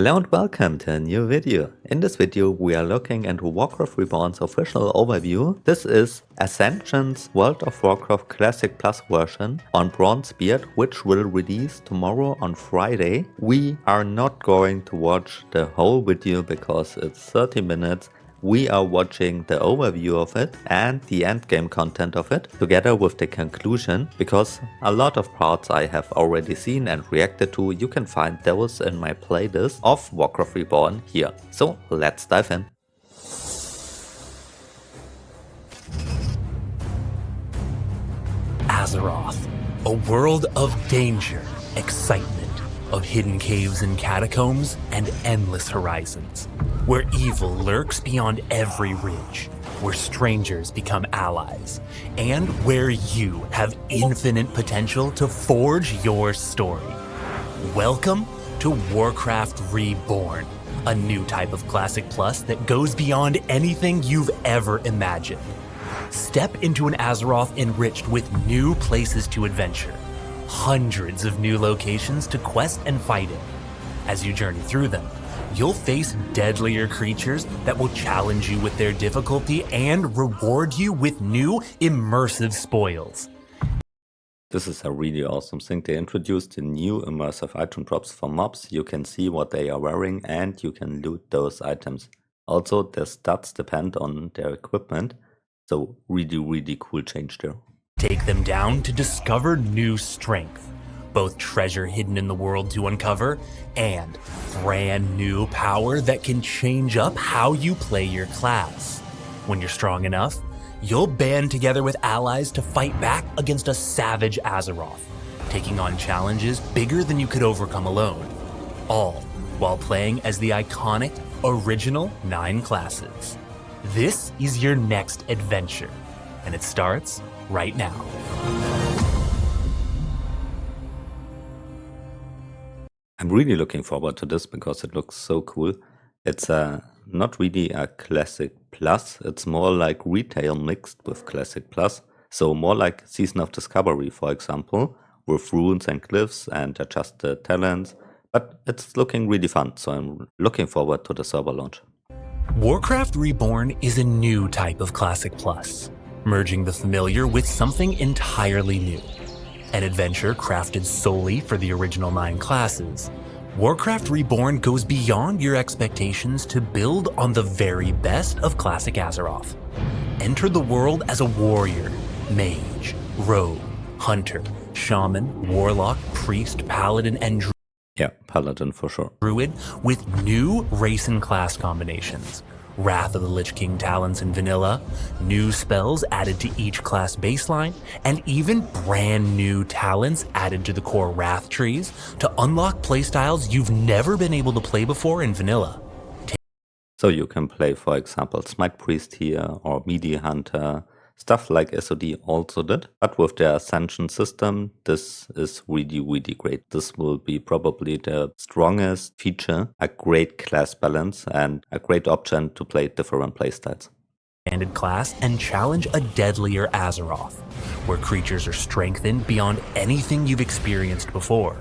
Hello and welcome to a new video. In this video we are looking into Warcraft Reborn's official overview. This is Ascension's World of Warcraft Classic Plus version on Bronzebeard, which will release tomorrow on Friday. We are not going to watch the whole video because it's 30 minutes. We are watching the overview of it and the endgame content of it, together with the conclusion, because a lot of parts I have already seen and reacted to. You can find those in my playlist of Warcraft Reborn here. So let's dive in. Azeroth, a world of danger, excitement, of hidden caves and catacombs, and endless horizons, where evil lurks beyond every ridge, where strangers become allies, and where you have infinite potential to forge your story. Welcome to Warcraft Reborn, a new type of Classic Plus that goes beyond anything you've ever imagined. Step into an Azeroth enriched with new places to adventure, hundreds of new locations to quest and fight in. As you journey through them, you'll face deadlier creatures that will challenge you with their difficulty and reward you with new immersive spoils. This is a really awesome thing. They introduced the new immersive item drops for mobs. You can see what they are wearing and you can loot those items. Also, their stats depend on their equipment. So really cool change there. Take them down to discover new strength, both treasure hidden in the world to uncover and brand new power that can change up how you play your class. When you're strong enough, you'll band together with allies to fight back against a savage Azeroth, taking on challenges bigger than you could overcome alone, all while playing as the iconic original 9 classes. This is your next adventure, and it starts right now. I'm really looking forward to this because it looks so cool. It's not really a Classic Plus, it's more like retail mixed with Classic Plus. So more like Season of Discovery, for example, with runes and glyphs and adjusted talents. But it's looking really fun, so I'm looking forward to the server launch. Warcraft Reborn is a new type of Classic Plus, merging the familiar with something entirely new. An adventure crafted solely for the original 9 classes, Warcraft Reborn goes beyond your expectations to build on the very best of Classic Azeroth. Enter the world as a warrior, mage, rogue, hunter, shaman, warlock, priest, paladin, and Paladin for sure. druid with new race and class combinations. Wrath of the Lich King talents in vanilla, new spells added to each class baseline, and even brand new talents added to the core Wrath trees to unlock playstyles you've never been able to play before in vanilla. So you can play, for example, Smite Priest here or Melee Hunter, stuff like SOD also did. But with their Ascension system, this is really great. This will be probably the strongest feature, a great class balance and a great option to play different playstyles. Expanded class and challenge a deadlier Azeroth, where creatures are strengthened beyond anything you've experienced before.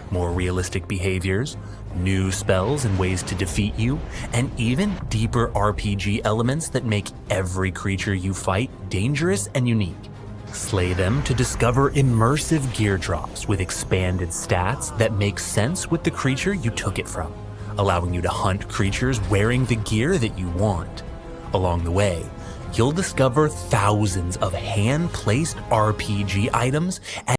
More realistic behaviors, new spells and ways to defeat you, and even deeper RPG elements that make every creature you fight dangerous and unique. Slay them to discover immersive gear drops with expanded stats that make sense with the creature you took it from, allowing you to hunt creatures wearing the gear that you want. Along the way, you'll discover thousands of hand-placed RPG items and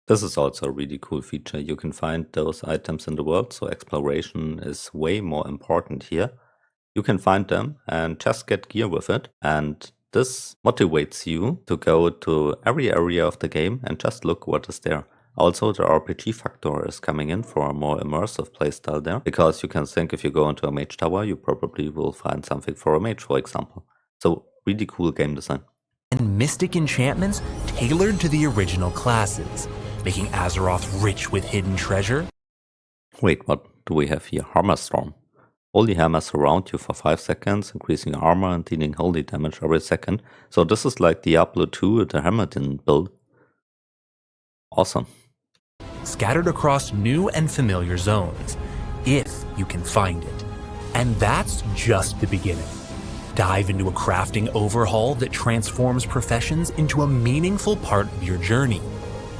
This is also a really cool feature. You can find those items in the world, so exploration is way more important here. You can find them and just get gear with it, and this motivates you to go to every area of the game and just look what is there. Also, the RPG factor is coming in for a more immersive playstyle there, because you can think if you go into a mage tower, you probably will find something for a mage, for example. So, really cool game design. and mystic enchantments tailored to the original classes, making Azeroth rich with hidden treasure. Wait, what do we have here? Hammer Storm. Holy hammers surround you for 5 seconds, increasing armor and dealing holy damage every second. So this is like Diablo 2, the Hammerton build. Awesome. Scattered across new and familiar zones. If you can find it. And that's just the beginning. Dive into a crafting overhaul that transforms professions into a meaningful part of your journey.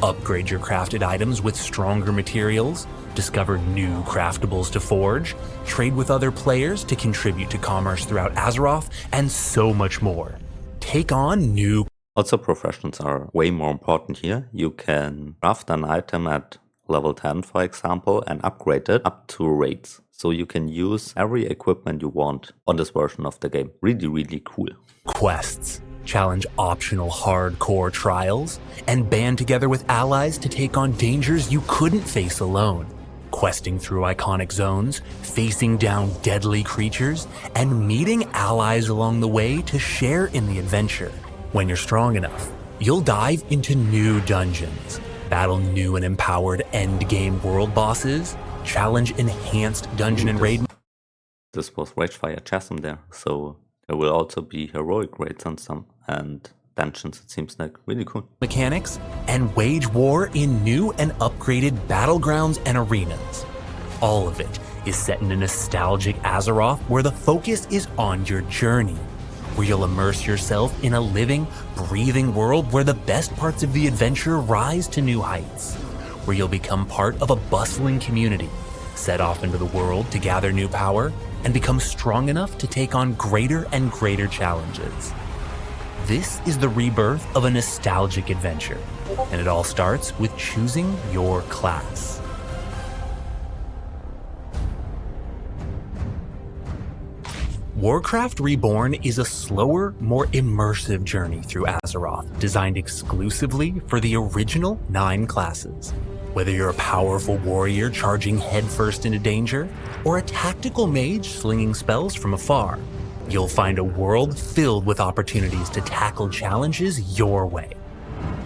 Upgrade your crafted items with stronger materials, discover new craftables to forge, trade with other players to contribute to commerce throughout Azeroth, and so much more. Take on new. Also, professions are way more important here. You can craft an item at level 10, for example, and upgrade it up to raids. So you can use every equipment you want on this version of the game. Really, really cool. Quests. Challenge optional hardcore trials, and band together with allies to take on dangers you couldn't face alone. Questing through iconic zones, facing down deadly creatures, and meeting allies along the way to share in the adventure. When you're strong enough, you'll dive into new dungeons, battle new and empowered endgame world bosses, challenge enhanced dungeon and raid. This was Ragefire Chasm there, so there will also be heroic raids on some, and dungeons. It seems like really cool. Mechanics, and wage war in new and upgraded battlegrounds and arenas. All of it is set in a nostalgic Azeroth where the focus is on your journey, where you'll immerse yourself in a living, breathing world where the best parts of the adventure rise to new heights, where you'll become part of a bustling community, set off into the world to gather new power, and become strong enough to take on greater and greater challenges. This is the rebirth of a nostalgic adventure, and it all starts with choosing your class. Warcraft Reborn is a slower, more immersive journey through Azeroth, designed exclusively for the original 9 classes. Whether you're a powerful warrior charging headfirst into danger, or a tactical mage slinging spells from afar, you'll find a world filled with opportunities to tackle challenges your way.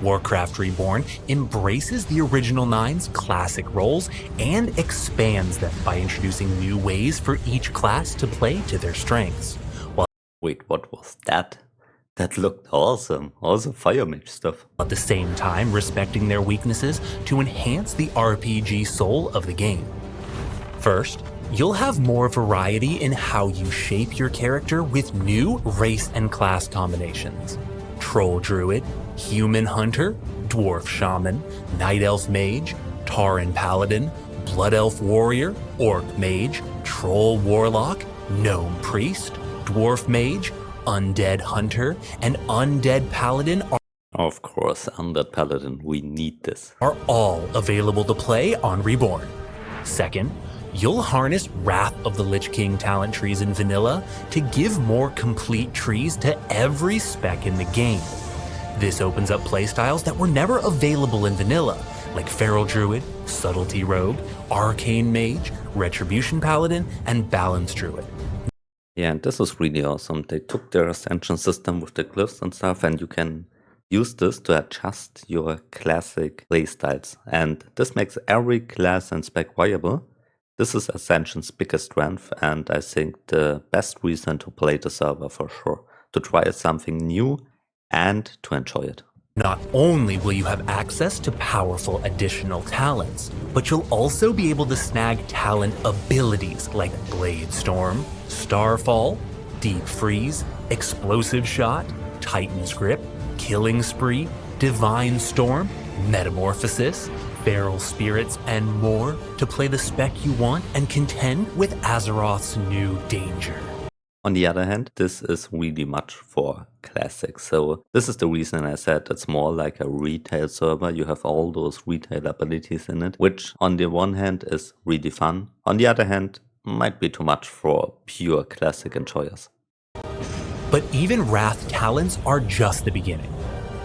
Warcraft Reborn embraces the original 9's classic roles and expands them by introducing new ways for each class to play to their strengths. Wait, what was that? That looked awesome. Also fire mage stuff. At the same time respecting their weaknesses to enhance the RPG soul of the game. First, you'll have more variety in how you shape your character with new race and class combinations. Troll Druid, Human Hunter, Dwarf Shaman, Night Elf Mage, Tauren Paladin, Blood Elf Warrior, Orc Mage, Troll Warlock, Gnome Priest, Dwarf Mage, Undead Hunter, and Undead Paladin Of course, Undead Paladin, we need this. Are all available to play on Reborn. Second, you'll harness Wrath of the Lich King talent trees in vanilla to give more complete trees to every spec in the game. This opens up playstyles that were never available in vanilla, like Feral Druid, Subtlety Rogue, Arcane Mage, Retribution Paladin, and Balance Druid. Yeah, and this is really awesome. They took their Ascension system with the glyphs and stuff, and you can use this to adjust your classic playstyles. And this makes every class and spec viable. This is Ascension's biggest strength, and I think the best reason to play the server for sure. To try something new and to enjoy it. Not only will you have access to powerful additional talents, but you'll also be able to snag talent abilities like Blade Storm, Starfall, Deep Freeze, Explosive Shot, Titan's Grip, Killing Spree, Divine Storm, Metamorphosis, Feral Spirits, and more to play the spec you want and contend with Azeroth's new danger. On the other hand, this is really much for classics. So this is the reason I said it's more like a retail server. You have all those retail abilities in it, which on the one hand is really fun. On the other hand, might be too much for pure classic enjoyers. But even Wrath talents are just the beginning.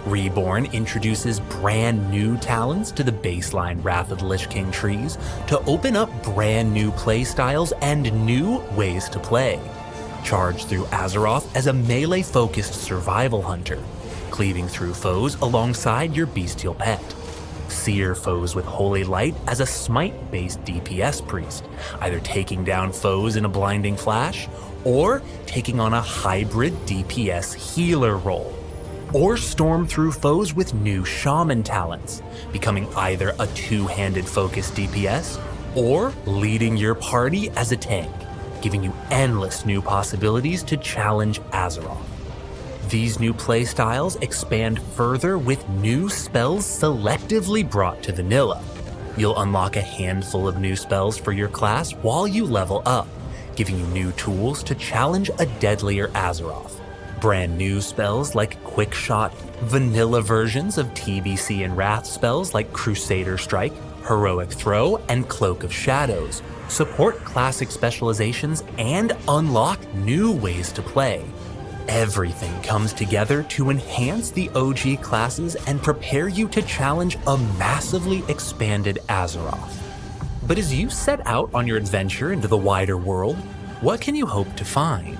Reborn introduces brand new talents to the baseline Wrath of the Lich King trees to open up brand new playstyles and new ways to play. Charge through Azeroth as a melee-focused survival hunter, cleaving through foes alongside your bestial pet. Sear foes with Holy Light as a smite-based DPS priest, either taking down foes in a blinding flash, or taking on a hybrid DPS healer role. Or storm through foes with new shaman talents, becoming either a two-handed focused DPS or leading your party as a tank, giving you endless new possibilities to challenge Azeroth. These new playstyles expand further with new spells selectively brought to vanilla. You'll unlock a handful of new spells for your class while you level up, giving you new tools to challenge a deadlier Azeroth. Brand new spells like Quick Shot, vanilla versions of TBC and Wrath spells like Crusader Strike, Heroic Throw, and Cloak of Shadows support classic specializations and unlock new ways to play. Everything comes together to enhance the OG classes and prepare you to challenge a massively expanded Azeroth. But as you set out on your adventure into the wider world, what can you hope to find?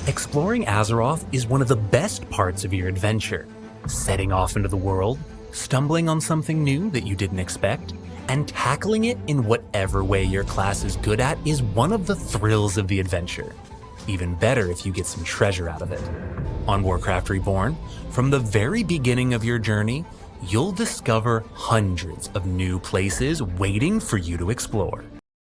Exploring Azeroth is one of the best parts of your adventure. Setting off into the world, stumbling on something new that you didn't expect, and tackling it in whatever way your class is good at is one of the thrills of the adventure. Even better if you get some treasure out of it. On Warcraft Reborn, from the very beginning of your journey, you'll discover hundreds of new places waiting for you to explore.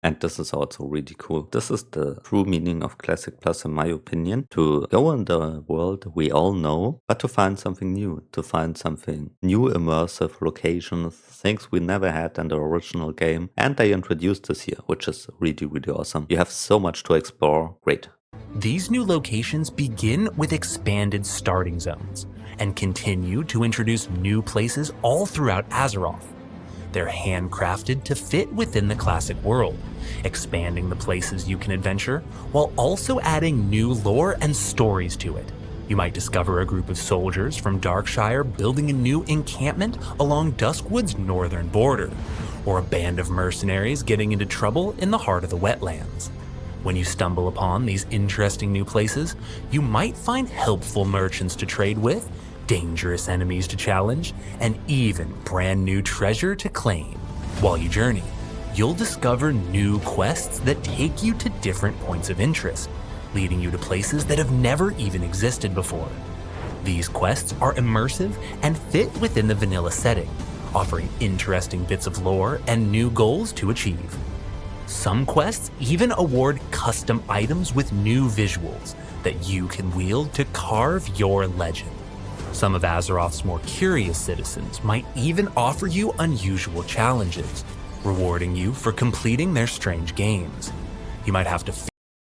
And this is also really cool. This is the true meaning of Classic Plus in my opinion. To go in the world we all know, but to find something new. To find something new, immersive locations, things we never had in the original game. And they introduced this here, which is really, really awesome. You have so much to explore. Great. These new locations begin with expanded starting zones and continue to introduce new places all throughout Azeroth. They're handcrafted to fit within the classic world, expanding the places you can adventure while also adding new lore and stories to it. You might discover a group of soldiers from Darkshire building a new encampment along Duskwood's northern border, or a band of mercenaries getting into trouble in the heart of the wetlands. When you stumble upon these interesting new places, you might find helpful merchants to trade with, dangerous enemies to challenge, and even brand new treasure to claim. While you journey, you'll discover new quests that take you to different points of interest, leading you to places that have never even existed before. These quests are immersive and fit within the vanilla setting, offering interesting bits of lore and new goals to achieve. Some quests even award custom items with new visuals that you can wield to carve your legend. Some of Azeroth's more curious citizens might even offer you unusual challenges, rewarding you for completing their strange games. You might have to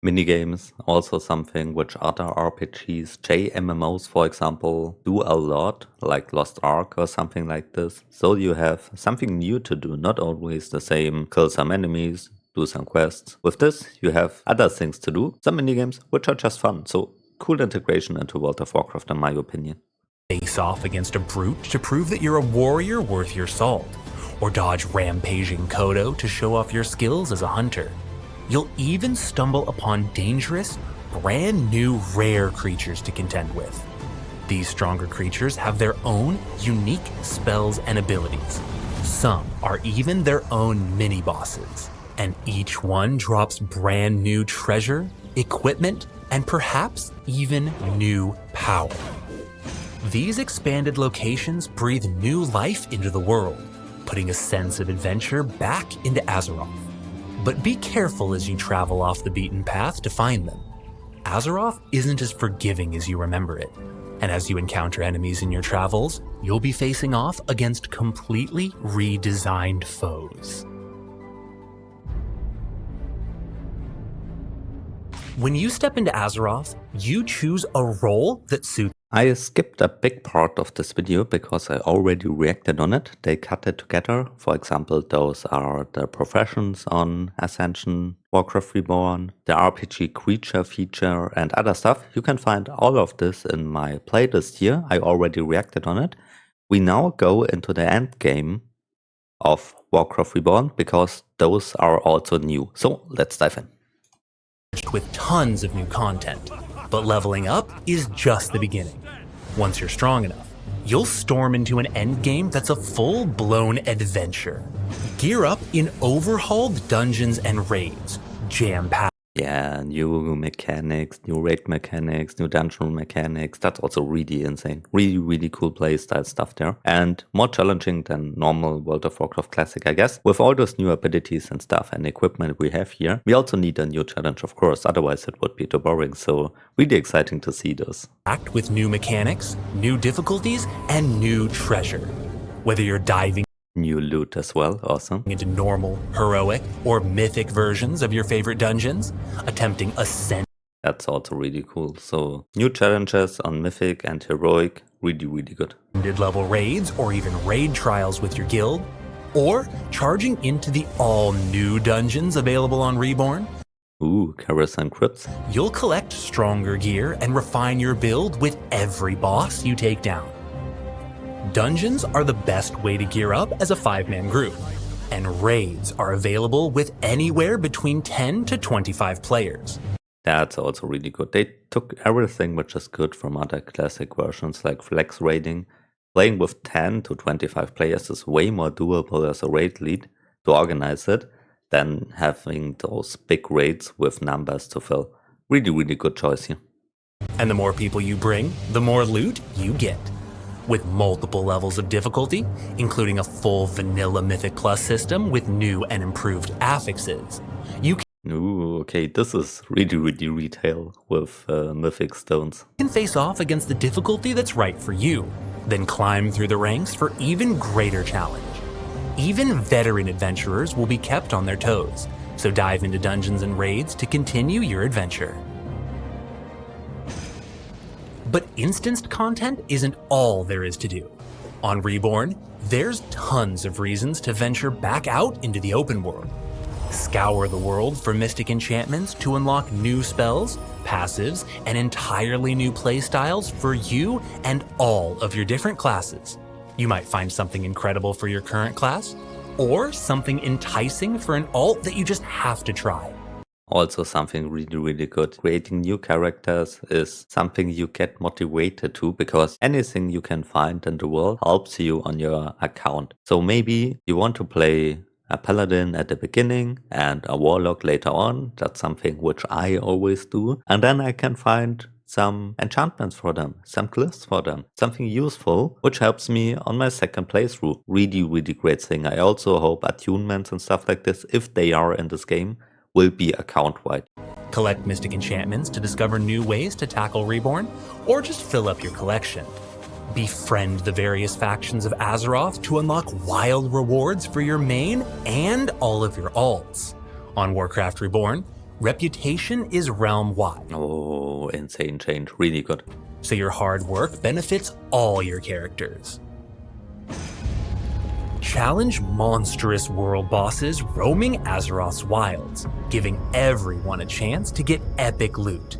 Minigames, also something which other RPGs, JMMOs for example, do a lot, like Lost Ark or something like this. So you have something new to do, not always the same, kill some enemies, do some quests. With this, you have other things to do, some minigames which are just fun. So cool integration into World of Warcraft in my opinion. Face off against a brute to prove that you're a warrior worth your salt, or dodge rampaging Kodo to show off your skills as a hunter. You'll even stumble upon dangerous, brand new rare creatures to contend with. These stronger creatures have their own unique spells and abilities. Some are even their own mini-bosses, and each one drops brand new treasure, equipment, and perhaps even new power. These expanded locations breathe new life into the world, putting a sense of adventure back into Azeroth. But be careful as you travel off the beaten path to find them. Azeroth isn't as forgiving as you remember it, and as you encounter enemies in your travels, you'll be facing off against completely redesigned foes. When you step into Azeroth, you choose a role that suits. I skipped a big part of this video because I already reacted on it. They cut it together. For example, those are the professions on Ascension, Warcraft Reborn, the RPG creature feature and other stuff. You can find all of this in my playlist here. I already reacted on it. We now go into the endgame of Warcraft Reborn because those are also new. So let's dive in. With tons of new content, but leveling up is just the beginning. Once you're strong enough, you'll storm into an endgame that's a full-blown adventure. Gear up in overhauled dungeons and raids, jam-packed Yeah, new mechanics, new raid mechanics, new dungeon mechanics. That's also really insane. Really, really cool playstyle stuff there. And more challenging than normal World of Warcraft Classic, I guess. With all those new abilities and stuff and equipment we have here, we also need a new challenge, of course. Otherwise, it would be too boring. So, really exciting to see this. Packed with new mechanics, new difficulties, and new treasure. Whether you're diving New loot as well, awesome. into normal, heroic, or mythic versions of your favorite dungeons, attempting Ascension That's also really cool. So, new challenges on mythic and heroic, really, really good. level raids, or even raid trials with your guild, or charging into the all-new dungeons available on Reborn, Ooh, Karas and crits. you'll collect stronger gear and refine your build with every boss you take down. Dungeons are the best way to gear up as a 5-man group, and raids are available with anywhere between 10 to 25 players. That's also really good. They took everything which is good from other classic versions like flex raiding. Playing with 10 to 25 players is way more doable as a raid lead to organize it than having those big raids with numbers to fill. Really, really good choice here. And the more people you bring, the more loot you get. With multiple levels of difficulty, including a full vanilla Mythic Plus system with new and improved affixes, you Ooh, okay, this is really, really retail with mythic stones. can face off against the difficulty that's right for you, then climb through the ranks for even greater challenge. Even veteran adventurers will be kept on their toes, so dive into dungeons and raids to continue your adventure. But instanced content isn't all there is to do. On Reborn, there's tons of reasons to venture back out into the open world. Scour the world for mystic enchantments to unlock new spells, passives, and entirely new playstyles for you and all of your different classes. You might find something incredible for your current class, or something enticing for an alt that you just have to try. Also something really, really good. Creating new characters is something you get motivated to because anything you can find in the world helps you on your account. So maybe you want to play a paladin at the beginning and a warlock later on. That's something which I always do. And then I can find some enchantments for them, some glyphs for them, something useful, which helps me on my second playthrough. Really, really great thing. I also hope attunements and stuff like this, if they are in this game, will be account-wide. Collect mystic enchantments to discover new ways to tackle Reborn, or just fill up your collection. Befriend the various factions of Azeroth to unlock wild rewards for your main and all of your alts. On Warcraft Reborn, reputation is realm-wide, Oh, insane change. Really good. so your hard work benefits all your characters. Challenge monstrous world bosses roaming Azeroth's wilds, giving everyone a chance to get epic loot.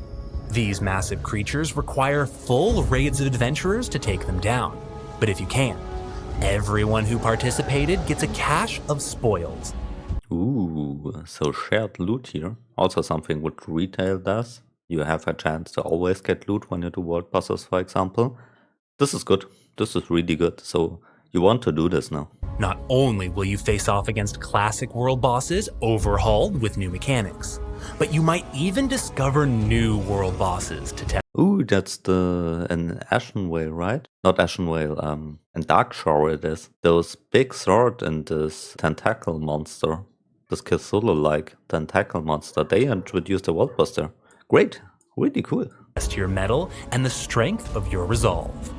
These massive creatures require full raids of adventurers to take them down, but if you can, everyone who participated gets a cache of spoils. Ooh, so shared loot here. Also something which retail does. You have a chance to always get loot when you do world bosses, for example. This is good. This is really good. So you want to do this now. Not only will you face off against classic world bosses overhauled with new mechanics, but you might even discover new world bosses to test. Ooh, that's an Ashen Whale, right? Not Ashen Whale, in Darkshore it is. Those big sword and this tentacle monster. This Cthulhu-like tentacle monster. They introduced a world buster. Great. Really cool. Test your mettle and the strength of your resolve.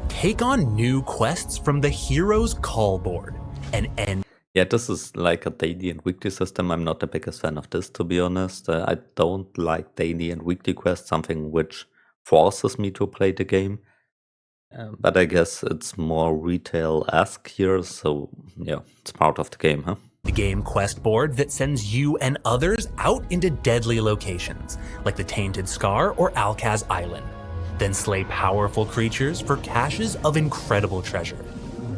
Take on new quests from the Hero's Call board and end. Yeah, this is like a daily and weekly system. I'm not the biggest fan of this, to be honest. I don't like daily and weekly quests, something which forces me to play the game. But I guess it's more retail-esque here, so yeah, it's part of the game, huh? The game quest board that sends you and others out into deadly locations, like the Tainted Scar or Alcaz Island. Then slay powerful creatures for caches of incredible treasure.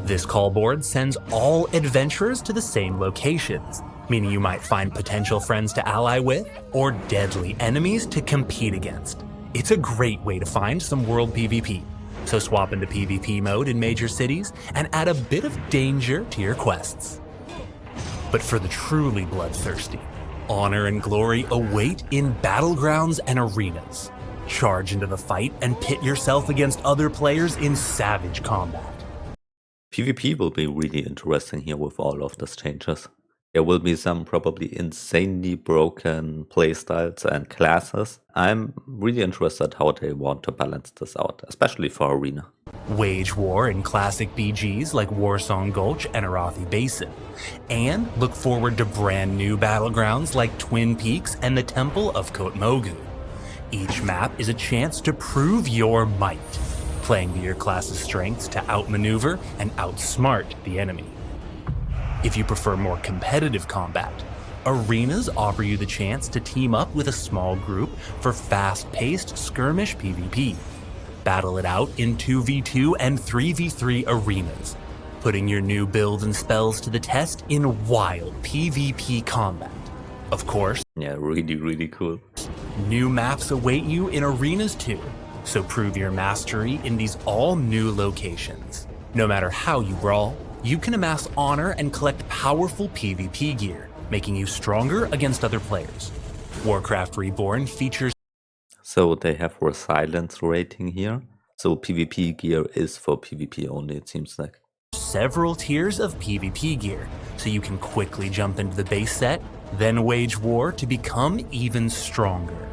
This call board sends all adventurers to the same locations, meaning you might find potential friends to ally with or deadly enemies to compete against. It's a great way to find some world PvP, so swap into PvP mode in major cities and add a bit of danger to your quests. But for the truly bloodthirsty, Honor and glory await in battlegrounds and arenas. Charge into the fight and pit yourself against other players in savage combat. PvP will be really interesting here with all of these changes. There will be some probably insanely broken playstyles and classes. I'm really interested how they want to balance this out, especially for Arena. Wage war in classic BGs like Warsong Gulch and Arathi Basin. And look forward to brand new battlegrounds like Twin Peaks and the Temple of Kotmogu. Each map is a chance to prove your might, playing to your class's strengths to outmaneuver and outsmart the enemy. If you prefer more competitive combat, arenas offer you the chance to team up with a small group for fast-paced skirmish PvP. Battle it out in 2v2 and 3v3 arenas, putting your new builds and spells to the test in wild PvP combat. Of course, yeah, really cool. New maps await you in arenas too, so prove your mastery in these all-new locations. No matter how you brawl, you can amass honor and collect powerful PvP gear, making you stronger against other players. Warcraft Reborn features... So they have resilience rating here. So PvP gear is for PvP only, it seems like. Several tiers of PvP gear, so you can quickly jump into the base set, then wage war to become even stronger.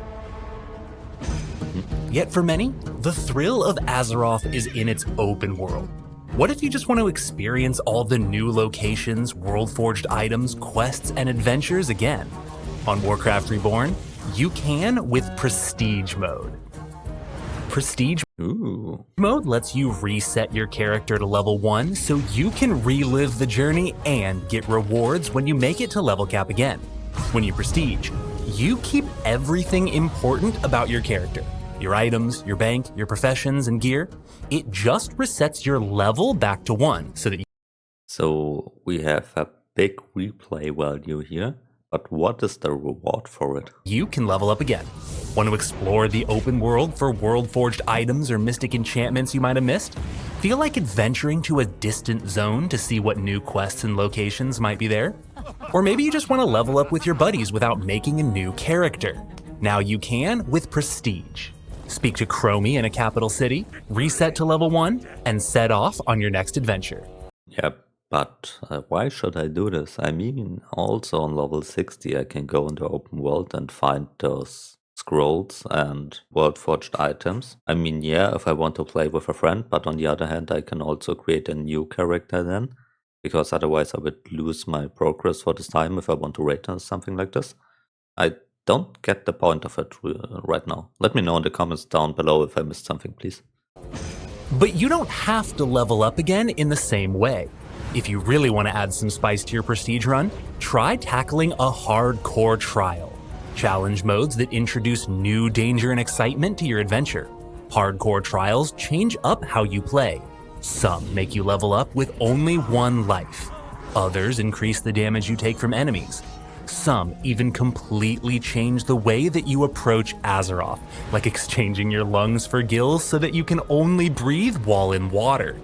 Yet for many, the thrill of Azeroth is in its open world. What if you just want to experience all the new locations, world-forged items, quests, and adventures again? On Warcraft Reborn, you can with Prestige mode. Prestige mode lets you reset your character to level 1 so you can relive the journey and get rewards when you make it to level cap again. When you Prestige, you keep everything important about your character. Your items, your bank, your professions, and gear. It just resets your level back to 1 so that you... So we have a big replay value here, but what is the reward for it? You can level up again. Want to explore the open world for world-forged items or mystic enchantments you might have missed? Feel like adventuring to a distant zone to see what new quests and locations might be there? Or maybe you just want to level up with your buddies without making a new character. Now you can with Prestige. Speak to Chromie in a capital city, reset to level 1, and set off on your next adventure. Yeah, but why should I do this? I mean, also on level 60 I can go into open world and find those scrolls and world-forged items. I mean, yeah, if I want to play with a friend, but on the other hand I can also create a new character then, because otherwise I would lose my progress for this time if I want to rate or something like this. I don't get the point of it right now. Let me know in the comments down below if I missed something, please. But you don't have to level up again in the same way. If you really want to add some spice to your Prestige run, try tackling a hardcore trial. Challenge modes that introduce new danger and excitement to your adventure. Hardcore trials change up how you play. Some make you level up with only 1 life. Others increase the damage you take from enemies. Some even completely change the way that you approach Azeroth, like exchanging your lungs for gills so that you can only breathe while in water.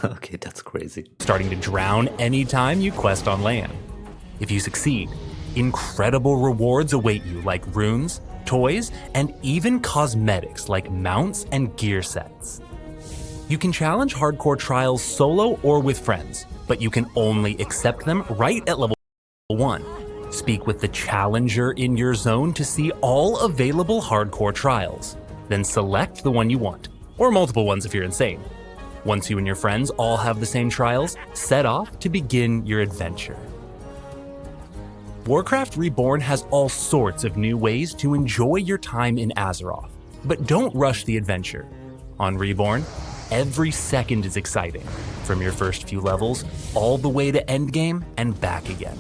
Okay, that's crazy. Starting to drown anytime you quest on land. If you succeed, incredible rewards await you like runes, toys, and even cosmetics like mounts and gear sets. You can challenge hardcore trials solo or with friends, but you can only accept them right at level 1. Speak with the challenger in your zone to see all available hardcore trials. Then select the one you want, or multiple ones if you're insane. Once you and your friends all have the same trials, set off to begin your adventure. Warcraft Reborn has all sorts of new ways to enjoy your time in Azeroth, but don't rush the adventure. On Reborn, every second is exciting, from your first few levels all the way to Endgame and back again.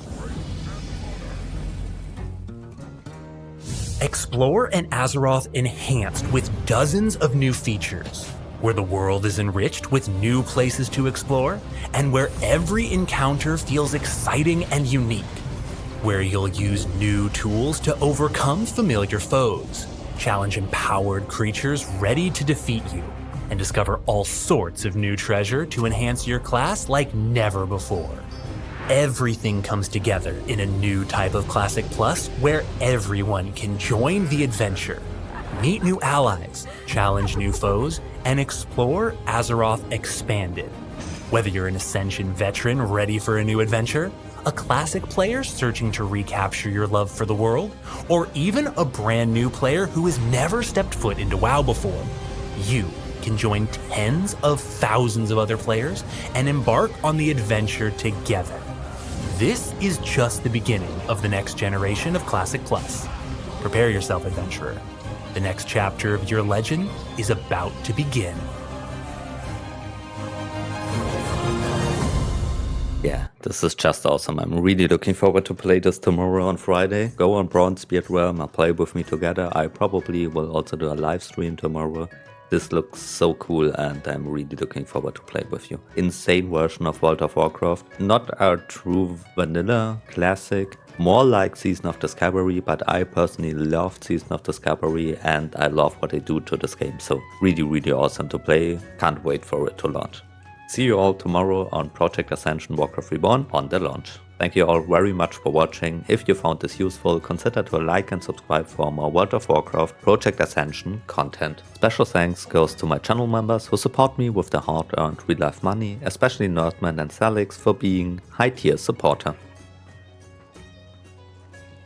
Explore an Azeroth enhanced with dozens of new features, where the world is enriched with new places to explore, and where every encounter feels exciting and unique, where you'll use new tools to overcome familiar foes, challenge empowered creatures ready to defeat you, and discover all sorts of new treasure to enhance your class like never before. everything comes together in a new type of Classic Plus where everyone can join the adventure, meet new allies, challenge new foes, and explore Azeroth Expanded. Whether you're an Ascension veteran ready for a new adventure, a Classic player searching to recapture your love for the world, or even a brand new player who has never stepped foot into WoW before, you can join tens of thousands of other players and embark on the adventure together. This is just the beginning of the next generation of Classic Plus. Prepare yourself, adventurer. The next chapter of your legend is about to begin. Yeah, this is just awesome. I'm really looking forward to play this tomorrow on Friday. Go on Bronzebeard Realm and play with me together. I probably will also do a live stream tomorrow. This looks so cool and I'm really looking forward to play with you. Insane version of World of Warcraft. Not a true vanilla classic. More like Season of Discovery, but I personally loved Season of Discovery and I love what they do to this game. So really awesome to play. Can't wait for it to launch. See you all tomorrow on Project Ascension Warcraft Reborn on the launch. Thank you all very much for watching. If you found this useful, consider to like and subscribe for more World of Warcraft Project Ascension content. Special thanks goes to my channel members who support me with their hard-earned real-life money, especially Nerdman and Salix for being high-tier supporter.